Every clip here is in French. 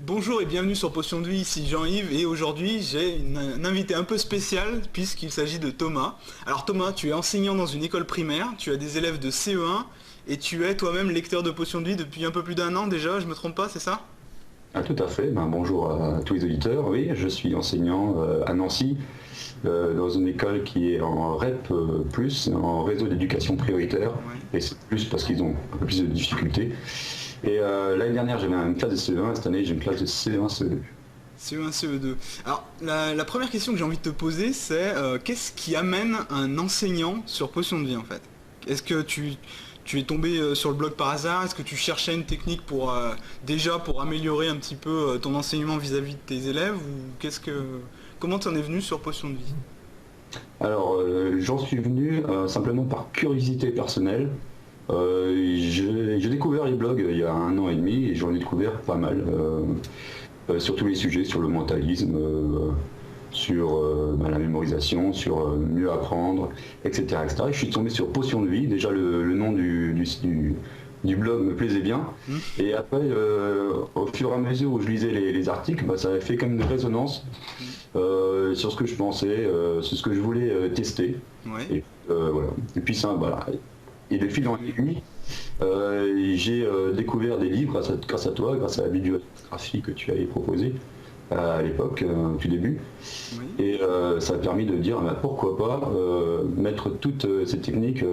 Bonjour et bienvenue sur Potion de Vie, ici Jean-Yves et aujourd'hui j'ai un invité un peu spécial puisqu'il s'agit de Thomas. Alors Thomas, tu es enseignant dans une école primaire, tu as des élèves de CE1 et tu es toi-même lecteur de Potion de Vie depuis un peu plus d'un an déjà, je me trompe pas, c'est ça? Ah, tout à fait. Bonjour à tous les auditeurs. Oui, je suis enseignant à Nancy, dans une école qui est en REP+, en réseau d'éducation prioritaire. Ouais. Et c'est plus parce qu'ils ont un peu plus de difficultés. Et l'année dernière, j'avais une classe de CE1, et cette année, j'ai une classe de CE1, CE2. CE1, CE2. Alors la première question que j'ai envie de te poser c'est qu'est-ce qui amène un enseignant sur Potion de Vie en fait? Est-ce que tu es tombé sur le blog par hasard? Est-ce que tu cherchais une technique pour déjà pour améliorer un petit peu ton enseignement vis-à-vis de tes élèves ou comment tu en es venu sur Potion de Vie? Alors, j'en suis venu simplement par curiosité personnelle. J'ai découvert les blogs il y a un an et demi et j'en ai découvert pas mal. Sur tous les sujets, sur le mentalisme, sur la mémorisation, sur mieux apprendre, etc., etc. Et je suis tombé sur Potion de Vie, déjà le nom du blog me plaisait bien. Et après, au fur et à mesure où je lisais les articles, ça avait fait comme une résonance sur ce que je pensais, sur ce que je voulais tester. Ouais. Et, voilà. Et puis ça, voilà. Et de fil en aiguille, j'ai découvert des livres grâce à toi, grâce à la bibliographie que tu avais proposée à l'époque, au tout début. Oui. Et ça a permis de dire pourquoi pas mettre toutes ces techniques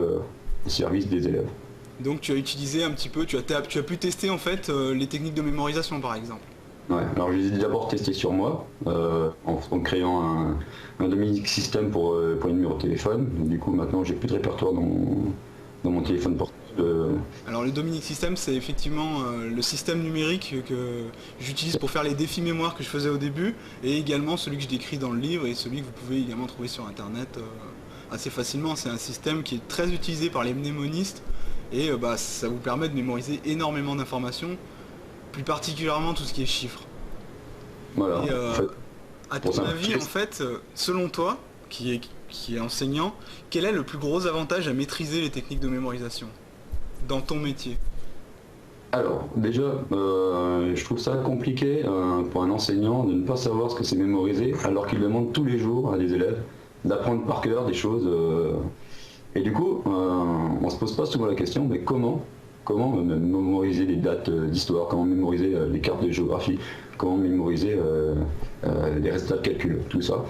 au service des élèves. Donc tu as utilisé un petit peu, tu as pu tester en fait les techniques de mémorisation par exemple. Ouais, alors je les ai d'abord testés sur moi, en créant un Dominique système pour les numéros de téléphone. Donc, du coup maintenant j'ai plus de répertoire dans mon téléphone portable. Alors le Dominic System c'est effectivement le système numérique que j'utilise pour faire les défis mémoire que je faisais au début et également celui que je décris dans le livre et celui que vous pouvez également trouver sur internet assez facilement. C'est un système qui est très utilisé par les mnémonistes et ça vous permet de mémoriser énormément d'informations, plus particulièrement tout ce qui est chiffres. Voilà. Et En fait, à pour ton avis, simplifier, en fait, selon toi, qui est enseignant, quel est le plus gros avantage à maîtriser les techniques de mémorisation dans ton métier? alors, déjà, je trouve ça compliqué pour un enseignant de ne pas savoir ce que c'est mémoriser, alors qu'il demande tous les jours à des élèves d'apprendre par cœur des choses. Et du coup, on se pose pas souvent la question, mais comment mémoriser des dates d'histoire, comment mémoriser les cartes de géographie, comment mémoriser les résultats de calcul, tout ça.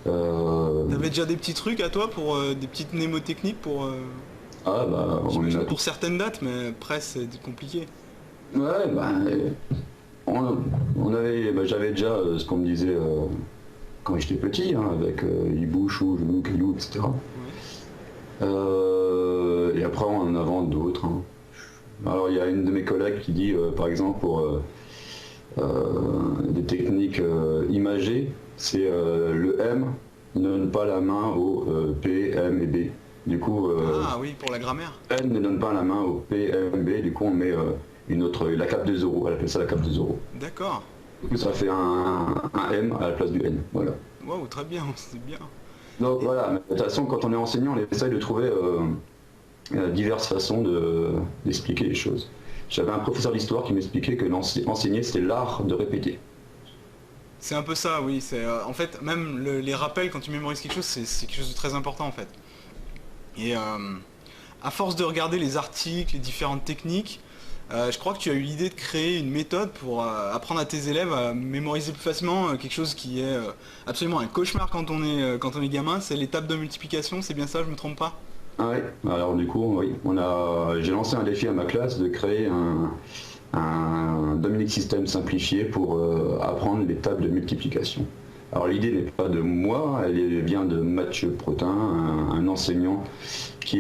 T'avais déjà des petits trucs à toi pour des petites mnémotechniques pour, On a pour certaines dates, mais après c'est compliqué. Ouais, on avait, j'avais déjà ce qu'on me disait quand j'étais petit, hein, avec hibou, chou, genou, kilou, etc. Ouais. Et après on en invente d'autres, hein. Alors il y a une de mes collègues qui dit, par exemple, pour des techniques imagées, c'est le M ne donne pas la main au P, M et B. Du coup, Ah oui, pour la grammaire. N ne donne pas la main au P, M, B. Du coup, on met la cape de 0. Elle appelle ça la cape de 0. D'accord. Du coup, ça fait un M à la place du N. Voilà. Waouh, très bien, c'est bien. Donc voilà, mais de toute façon, quand on est enseignant, on essaye de trouver diverses façons d'expliquer les choses. J'avais un professeur d'histoire qui m'expliquait que enseigner, c'était l'art de répéter. C'est un peu ça, oui. C'est en fait même les rappels quand tu mémorises quelque chose, c'est quelque chose de très important en fait. Et à force de regarder les articles, les différentes techniques, je crois que tu as eu l'idée de créer une méthode pour apprendre à tes élèves à mémoriser plus facilement quelque chose qui est absolument un cauchemar quand on est gamin, c'est les tables de multiplication, c'est bien ça, je me trompe pas? Ah ouais, alors du coup, oui, j'ai lancé un défi à ma classe de créer un Dominique System simplifié pour apprendre les tables de multiplication. Alors l'idée n'est pas de moi, elle vient de Mathieu Protin, un enseignant qui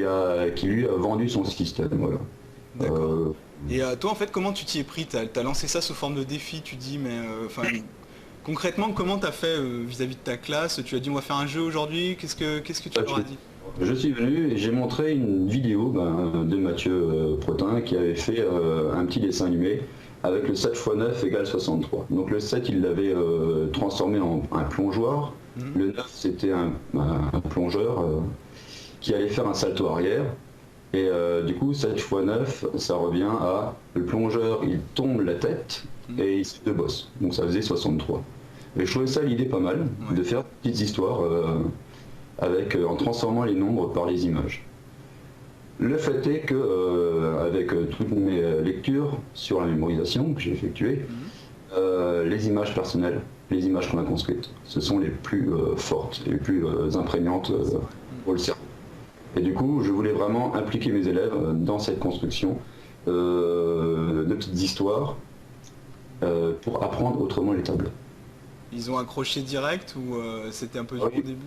lui a vendu son système. Voilà. D'accord. Et toi en fait comment tu t'y es pris? T'as lancé ça sous forme de défi, tu dis mais enfin concrètement comment t'as fait vis-à-vis de ta classe? Tu as dit on va faire un jeu aujourd'hui, qu'est-ce que tu leur as dit? Je suis venu et j'ai montré une vidéo de Mathieu Protin qui avait fait un petit dessin animé avec le 7 x 9 égale 63. Donc le 7 il l'avait transformé en un plongeoir, le 9 c'était un plongeur qui allait faire un salto arrière Et du coup, 7 x 9, ça revient à le plongeur, il tombe la tête et il se bosse. Donc ça faisait 63. Et je trouvais ça l'idée pas mal, de faire des petites histoires en transformant les nombres par les images. Le fait est que, avec toutes mes lectures sur la mémorisation que j'ai effectuée, les images personnelles, les images qu'on a construites, ce sont les plus fortes, les plus imprégnantes pour le cerveau. Et du coup, je voulais vraiment impliquer mes élèves dans cette construction de petites histoires pour apprendre autrement les tableaux. Ils ont accroché direct ou c'était un peu dur au début?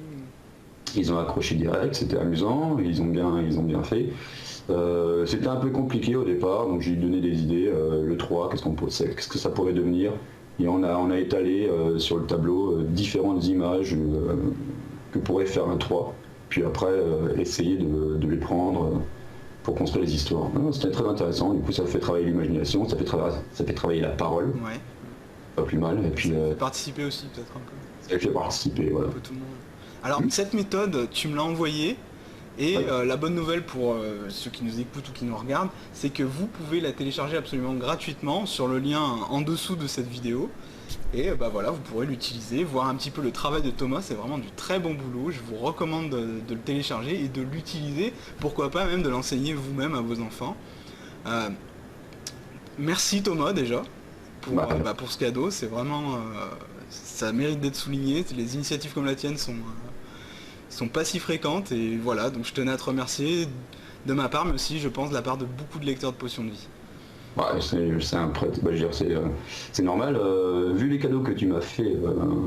Ils ont accroché direct, c'était amusant, ils ont bien fait. C'était un peu compliqué au départ, donc j'ai donné des idées. Le 3, qu'est-ce que ça pourrait devenir? Et on a étalé sur le tableau différentes images que pourrait faire un 3. Puis après, essayer de les prendre pour construire les histoires. C'était très intéressant, du coup ça fait travailler l'imagination, ça fait travailler la parole. Ouais. Pas plus mal. Et puis, ça fait participer aussi peut-être un peu. Ça fait participer, voilà. Un peu tout le monde. Alors cette méthode, tu me l'as envoyée, et la bonne nouvelle pour ceux qui nous écoutent ou qui nous regardent, c'est que vous pouvez la télécharger absolument gratuitement sur le lien en dessous de cette vidéo. Et voilà, vous pourrez l'utiliser, voir un petit peu le travail de Thomas, c'est vraiment du très bon boulot. Je vous recommande de le télécharger et de l'utiliser, pourquoi pas même de l'enseigner vous-même à vos enfants. Merci Thomas déjà pour ce cadeau, c'est vraiment ça mérite d'être souligné. Les initiatives comme la tienne sont pas si fréquentes, et voilà, donc je tenais à te remercier de ma part, mais aussi je pense de la part de beaucoup de lecteurs de potions de vie. Ouais, c'est normal. Vu les cadeaux que tu m'as fait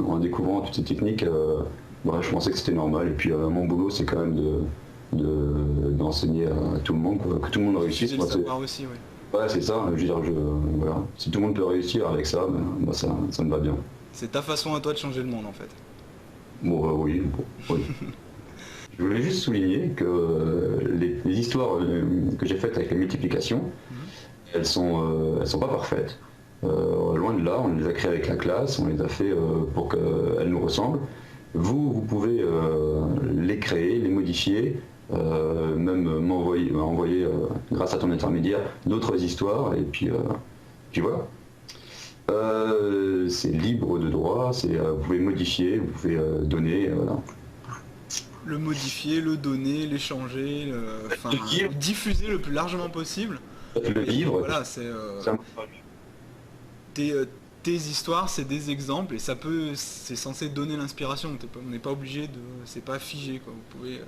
en découvrant toutes ces techniques, je pensais que c'était normal. Et puis mon boulot, c'est quand même d'enseigner à tout le monde, quoi, que tout le monde réussisse. Le savoir aussi, ouais. Ouais, c'est ça. Je veux dire, voilà. Si tout le monde peut réussir avec ça, ça me va bien. C'est ta façon à toi de changer le monde, en fait. Bon, oui. Je voulais juste souligner que les histoires que j'ai faites avec la multiplication, elles sont pas parfaites. Loin de là, on les a créées avec la classe, on les a fait pour qu'elles nous ressemblent. Vous pouvez les créer, les modifier, même envoyer grâce à ton intermédiaire d'autres histoires, et puis voilà. C'est libre de droit, vous pouvez modifier, vous pouvez donner, voilà. Le modifier, le donner, l'échanger, le diffuser le plus largement possible. Le vivre, voilà, tes histoires, c'est des exemples, et c'est censé donner l'inspiration. On n'est pas obligé c'est pas figé, quoi. Vous pouvez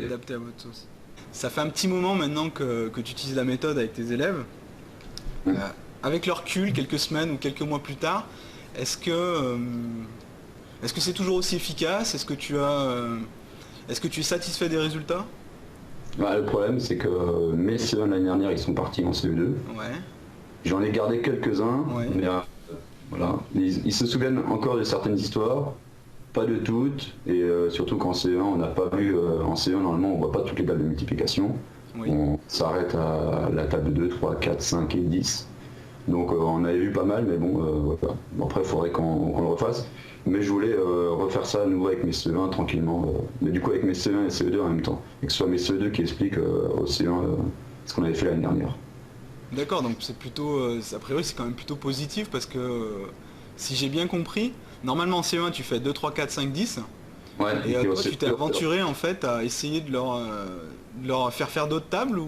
l'adapter à votre sauce. Ça fait un petit moment maintenant que tu utilises la méthode avec tes élèves. Avec le recul, quelques semaines ou quelques mois plus tard, est-ce que c'est toujours aussi efficace? Est-ce que tu es satisfait des résultats? Le problème, c'est que mes CE1 l'année dernière, ils sont partis en CE2. Ouais. J'en ai gardé quelques-uns, mais voilà. Ils se souviennent encore de certaines histoires, pas de toutes, et surtout qu'en CE1, on n'a pas vu, en CE1, normalement, on voit pas toutes les tables de multiplication. Oui. On s'arrête à la table de 2, 3, 4, 5 et 10. Donc on avait vu pas mal, mais voilà. Après, il faudrait qu'on le refasse. Mais je voulais refaire ça à nouveau avec mes CE1 tranquillement, mais du coup avec mes CE1 et CE2 en même temps, et que ce soit mes CE2 qui expliquent aux CE1 ce qu'on avait fait l'année dernière. D'accord, donc c'est plutôt, a priori c'est quand même plutôt positif, parce que si j'ai bien compris, normalement en CE1 tu fais 2, 3, 4, 5, 10, ouais, et toi tu t'es aventuré en fait à essayer de leur faire d'autres tables, ou...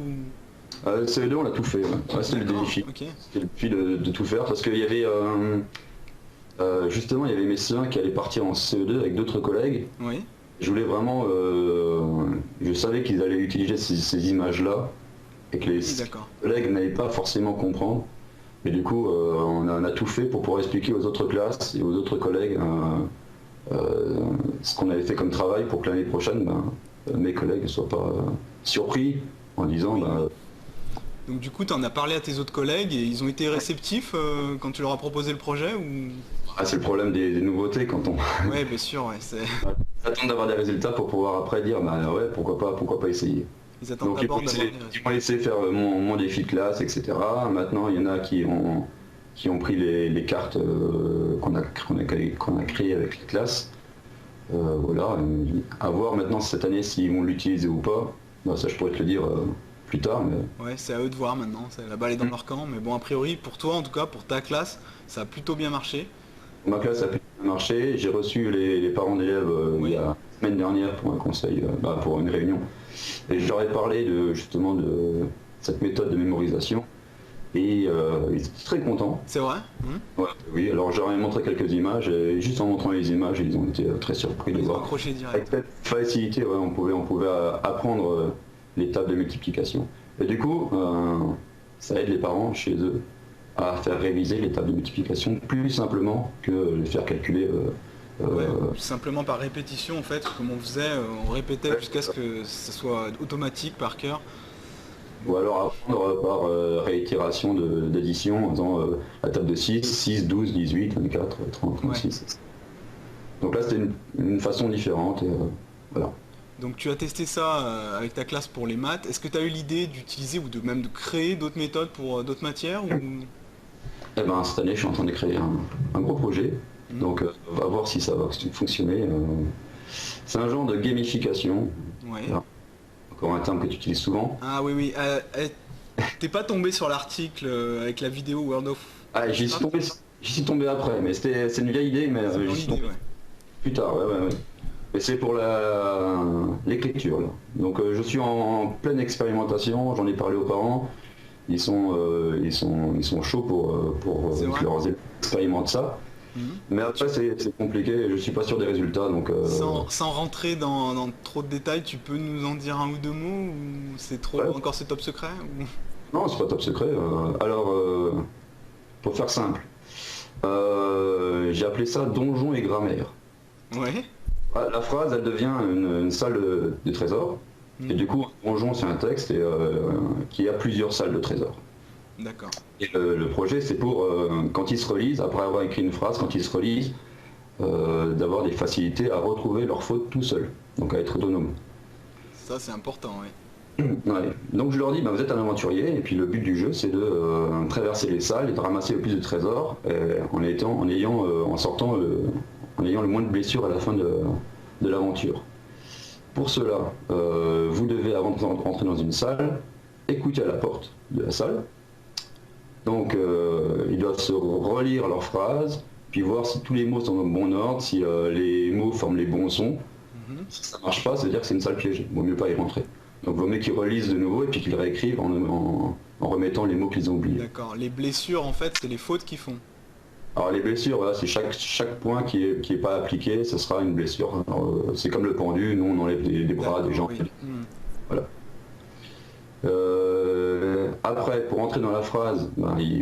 CE2 on l'a tout fait, c'était le défi, c'était le défi de tout faire, parce qu'il y avait... justement, il y avait mes CE1 qui allaient partir en CE2 avec d'autres collègues. Oui. Je voulais vraiment... je savais qu'ils allaient utiliser ces images-là, et que les collègues n'allaient pas forcément comprendre. Et du coup, on a tout fait pour pouvoir expliquer aux autres classes et aux autres collègues ce qu'on avait fait comme travail, pour que l'année prochaine, mes collègues ne soient pas surpris en disant... Donc du coup, tu en as parlé à tes autres collègues, et ils ont été réceptifs quand tu leur as proposé le projet, ou... C'est le problème des nouveautés quand on... Ouais, bien sûr, ouais. Attendre d'avoir des résultats pour pouvoir après dire, ouais, pourquoi pas essayer. Ils attendent d'abord d'avoir des résultats. Ils m'ont laissé faire mon défi de classe, etc. Maintenant, il y en a qui ont pris les cartes qu'on a créées avec les classes. Voilà, à voir maintenant cette année s'ils vont l'utiliser ou pas. Ça, je pourrais te le dire plus tard, mais Ouais, c'est à eux de voir maintenant, la balle est dans leur camp, mais bon, a priori, pour toi en tout cas, pour ta classe, ça a plutôt bien marché. ma classe a pu marcher. J'ai reçu les parents d'élèves il y Oui, a la semaine dernière pour un conseil, pour une réunion. Et je leur ai parlé justement de cette méthode de mémorisation. Et ils étaient très contents. c'est vrai. Ouais, oui, alors je leur ai montré quelques images, et juste en montrant les images, ils ont été très surpris de Ils ont voir. accroché Avec direct. cette facilité, ouais, on pouvait apprendre les tables de multiplication. Et du coup, ça aide les parents chez eux à faire réviser les tables de multiplication plus simplement que les faire calculer. Ouais, simplement par répétition en fait, comme on faisait, on répétait jusqu'à ce que ce soit automatique par cœur. Ou alors apprendre par réitération d'addition en faisant la table de 6, 12, 18, 24, 30, Ouais. 36. Donc là, c'était une façon différente. Et, voilà. Donc tu as testé ça avec ta classe pour les maths. Est-ce que tu as eu l'idée d'utiliser ou de même de créer d'autres méthodes pour d'autres matières ou... Et ben, cette année, je suis en train de créer un gros projet. Donc, on va voir si ça va fonctionner. C'est un genre de gamification. Ouais. Alors, encore un terme que tu utilises souvent. Ah oui oui. T'es pas tombé sur l'article avec la vidéo World of Ah, j'y suis tombé après, mais c'est une vieille idée, mais C'est dans j'y suis l'idée, tombé ouais. plus tard. Ouais, ouais, ouais. Mais c'est pour l'écriture, là. Donc, je suis en pleine expérimentation. J'en ai parlé aux parents. Ils sont chauds pour C'est vrai. que leurs élèves expérimentent ça. Mhm. Mais après, c'est compliqué. Je suis pas sûr des résultats, donc. Sans rentrer dans trop de détails, tu peux nous en dire un ou deux mots ou c'est trop Ouais. encore c'est top secret ou... Non, c'est pas top secret. Alors, pour faire simple, j'ai appelé ça donjon et grammaire. Ouais. La phrase, elle devient une salle de trésor. Et Mhm. du coup, un donjon, c'est un texte qui a plusieurs salles de trésor. D'accord. Et le projet, c'est pour, quand ils se relisent, après avoir écrit une phrase, quand ils se relisent, d'avoir des facilités à retrouver leurs fautes tout seuls. Donc à être autonome. Ça c'est important, ouais. Ouais. Donc je leur dis, bah, vous êtes un aventurier, et puis le but du jeu, c'est de traverser les salles et de ramasser le plus de trésors, en ayant le moins de blessures à la fin de l'aventure. Pour cela, vous devez, avant de rentrer dans une salle, écouter à la porte de la salle. Donc ils doivent se relire leurs phrases, puis voir si tous les mots sont dans le bon ordre, si les mots forment les bons sons. Mhm. Si ça marche pas, ça veut dire que c'est une salle piégée. Vaut mieux pas y rentrer. Donc vaut mieux qu'ils relisent de nouveau et puis qu'ils réécrivent en remettant les mots qu'ils ont oubliés. D'accord. Les blessures en fait c'est les fautes qu'ils font. Alors les blessures, voilà, c'est chaque point qui est pas appliqué, ce sera une blessure. Alors, c'est comme le pendu, nous on enlève des bras, des D'accord, jambes. oui. Mhm. Voilà. Après, pour entrer dans la phrase,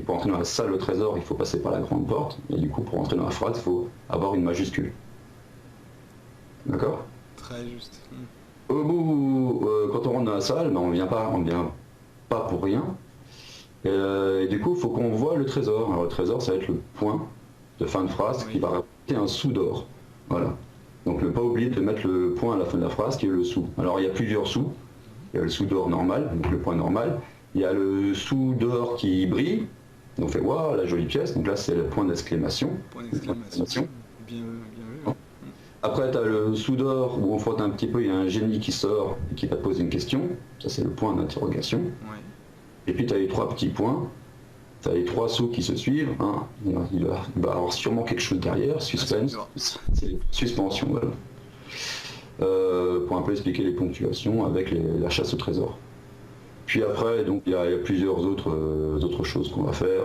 pour entrer dans la salle au trésor, il faut passer par la grande porte. Et du coup, pour entrer dans la phrase, il faut avoir une majuscule. D'accord? Très juste. Mhm. Au bout, quand on rentre dans la salle, on vient pas pour rien. Et du coup, il faut qu'on voit le trésor. Alors le trésor, ça va être le point de fin de phrase Oui. qui va rapporter un sou d'or. Voilà. Donc ne pas oublier de mettre le point à la fin de la phrase qui est le sou. Alors il y a plusieurs sous. Il y a le sou d'or normal, donc le point normal. Il y a le sou d'or qui brille. Donc on fait waouh, la jolie pièce. Donc là, c'est le point d'exclamation. Point d'exclamation. Bien vu. Ouais. Après, tu as le sou d'or où on frotte un petit peu, il y a un génie qui sort et qui va te poser une question. Ça, c'est le point d'interrogation. Ouais. Et puis tu as les trois petits points. Tu as les trois sauts qui se suivent. Hein. Il va avoir sûrement quelque chose derrière. Suspense. C'est les suspensions. Voilà. Pour un peu expliquer les ponctuations avec la chasse au trésor. Puis après, donc il y a plusieurs autres choses qu'on va faire.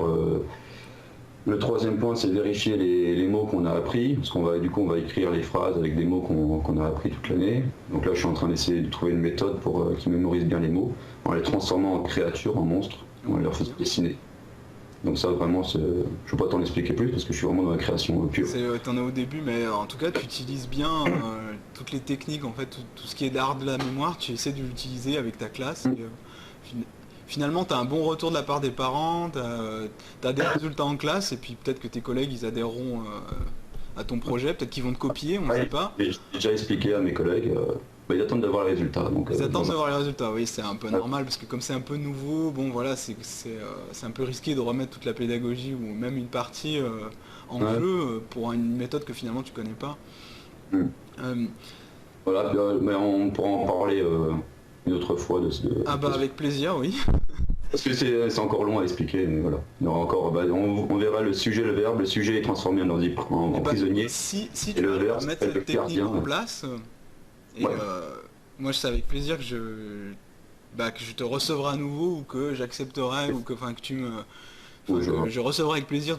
Le troisième point, c'est vérifier les mots qu'on a appris, parce qu'on va écrire les phrases avec des mots qu'on a appris toute l'année. Donc là, je suis en train d'essayer de trouver une méthode pour qu'ils mémorisent bien les mots, en les transformant en créatures, en monstres, en les faisant dessiner. Donc ça, vraiment, je ne peux pas t'en expliquer plus, parce que je suis vraiment dans la création pure. T'en as au début, mais en tout cas, tu utilises bien toutes les techniques, en fait, tout ce qui est d'art de la mémoire, tu essaies de l'utiliser avec ta classe. Et, finalement, tu as un bon retour de la part des parents, tu as des résultats en classe, et puis peut-être que tes collègues, ils adhéreront à ton projet, peut-être qu'ils vont te copier, on ne sait pas. J'ai déjà expliqué à mes collègues, ils attendent d'avoir les résultats. Donc, Ils attendent de voir les résultats, oui, c'est un peu normal, parce que comme c'est un peu nouveau, bon voilà, c'est un peu risqué de remettre toute la pédagogie, ou même une partie en jeu pour une méthode que finalement tu connais pas. Mm. Euh, Voilà, mais on pourra en parler une autre fois Ah bah avec plaisir, oui. Parce que c'est encore long à expliquer, mais voilà. Il y aura encore, on verra le sujet, le verbe, le sujet est transformé en prisonnier. Si et tu le veux verbe, mettre elle cette le faire technique bien. en place, et Ouais. moi c'est avec plaisir que je te recevrai à nouveau ou que j'accepterai ou que, enfin, que tu me... Ouais, je vois. je recevrai avec plaisir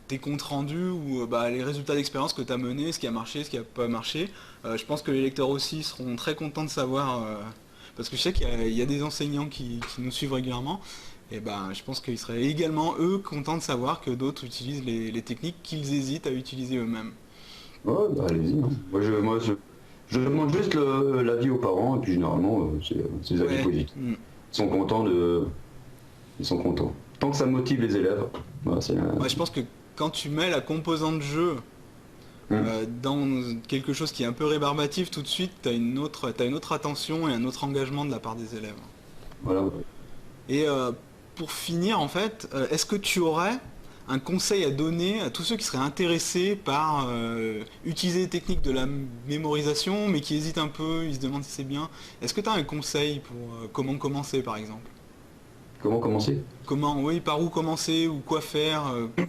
tes comptes rendus ou les résultats d'expérience que tu as menés, ce qui a marché, ce qui a pas marché. Je pense que les lecteurs aussi seront très contents de savoir, parce que je sais il y a des enseignants qui nous suivent régulièrement, et je pense qu'ils seraient également eux contents de savoir que d'autres utilisent les techniques qu'ils hésitent à utiliser eux-mêmes. Ouais, bah, allez-y, hein. Je demande juste l'avis aux parents, et puis généralement, c'est des avis Ouais. positifs. Mm. Ils sont contents Ils sont contents. Tant que ça motive les élèves, voilà, Ouais, je pense que quand tu mets la composante jeu Hum, dans quelque chose qui est un peu rébarbatif, tout de suite, t'as une autre attention et un autre engagement de la part des élèves. voilà. Et pour finir, en fait, est-ce que tu aurais un conseil à donner à tous ceux qui seraient intéressés par utiliser les techniques de la mémorisation, mais qui hésitent un peu, ils se demandent si c'est bien. Est-ce que tu as un conseil pour comment commencer, par exemple? Comment commencer? Comment, oui, par où commencer ou quoi faire,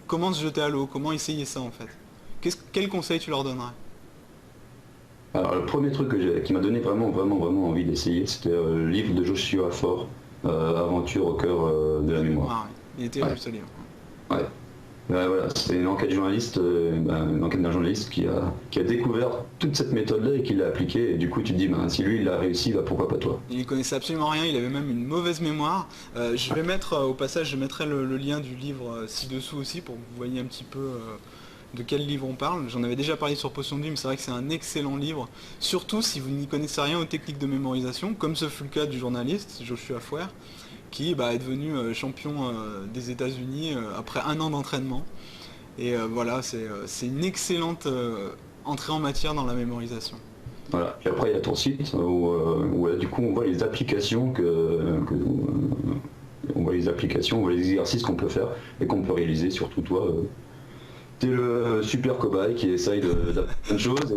comment se jeter à l'eau, comment essayer ça en fait. Quel conseil tu leur donnerais? Alors le premier truc qui m'a donné vraiment envie d'essayer, c'était le livre de Joshua Fort, Aventure au cœur de la mémoire. Ah, ouais. Il était Ouais. terrible ce livre. Ouais. Voilà, c'est une enquête journaliste, une enquête d'un journaliste qui a découvert toute cette méthode-là et qui l'a appliquée. Et du coup, tu te dis, si lui il a réussi, pourquoi pas toi? Il connaissait absolument rien, il avait même une mauvaise mémoire. Je vais mettre au passage, je mettrai le lien du livre ci-dessous aussi pour que vous voyez un petit peu de quel livre on parle. J'en avais déjà parlé sur Potion de Vie, mais c'est vrai que c'est un excellent livre. Surtout si vous n'y connaissez rien aux techniques de mémorisation, comme ce fut le cas du journaliste Joshua Fouer, qui est devenu champion des États-Unis après un an d'entraînement. Et voilà, c'est une excellente entrée en matière dans la mémorisation. Voilà. Puis après, il y a ton site où là, du coup, on voit les applications on voit les applications, on voit les exercices qu'on peut faire et qu'on peut réaliser. Surtout toi, t'es le super cobaye qui essaye d'apprendre plein de choses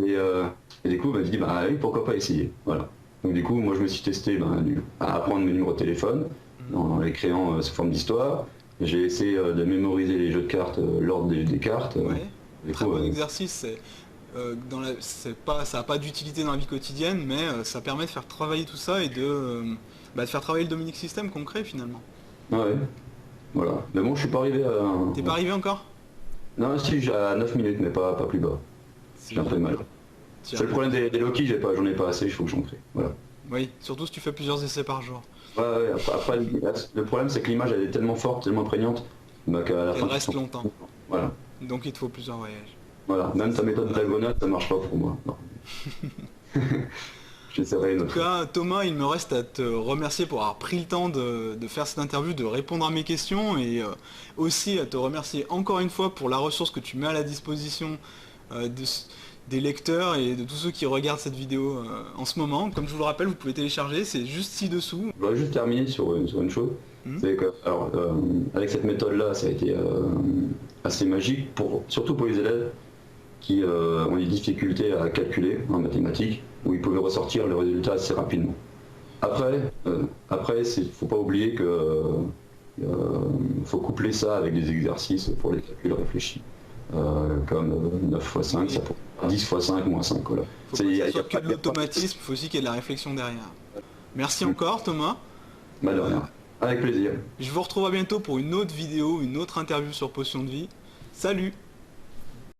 et du coup, tu dis, oui, pourquoi pas essayer. Voilà. Donc du coup, moi, je me suis testé à apprendre mes numéros de téléphone en les créant sous forme d'histoire. J'ai essayé de mémoriser les jeux de cartes, l'ordre des cartes. Ouais. Du Très coup, bon exercice. Ça n'a pas d'utilité dans la vie quotidienne, mais ça permet de faire travailler tout ça et de faire travailler le Dominique System qu'on crée finalement. ouais, voilà. Mais bon, je suis pas arrivé à... T'es pas arrivé encore? Non, si, j'ai à 9 minutes, mais pas plus bas. J'ai un peu de mal. Tu y C'est le arrives. problème des Loki, j'en ai pas assez, il faut que j'en crée. Voilà. Oui, surtout si tu fais plusieurs essais par jour. Ouais, après, le problème, c'est que l'image, elle est tellement forte, tellement prégnante, qu'à la Elle fin... reste longtemps. Voilà. Donc il te faut plusieurs voyages. Voilà. Même ta méthode diagonale, ça marche pas pour moi. Non. J'essaierai une En autre tout fois. cas, Thomas, il me reste à te remercier pour avoir pris le temps de faire cette interview, de répondre à mes questions et aussi à te remercier encore une fois pour la ressource que tu mets à la disposition des lecteurs et de tous ceux qui regardent cette vidéo en ce moment. Comme je vous le rappelle, vous pouvez télécharger, c'est juste ci-dessous. Je voudrais juste terminer sur une chose. Hmm. C'est que, alors, avec cette méthode-là, ça a été assez magique, surtout pour les élèves qui ont des difficultés à calculer en mathématiques, où ils pouvaient ressortir le résultat assez rapidement. Après, faut pas oublier que faut coupler ça avec des exercices pour les calculs réfléchis. Comme 9 x 5, ça pour 10 x 5 moins 5. Voilà. Faut pas que ce soit que de l'automatisme, il faut aussi qu'il y ait de la réflexion derrière. Merci encore Thomas. De rien. Avec plaisir. Je vous retrouve à bientôt pour une autre vidéo, une autre interview sur Potion de Vie. Salut!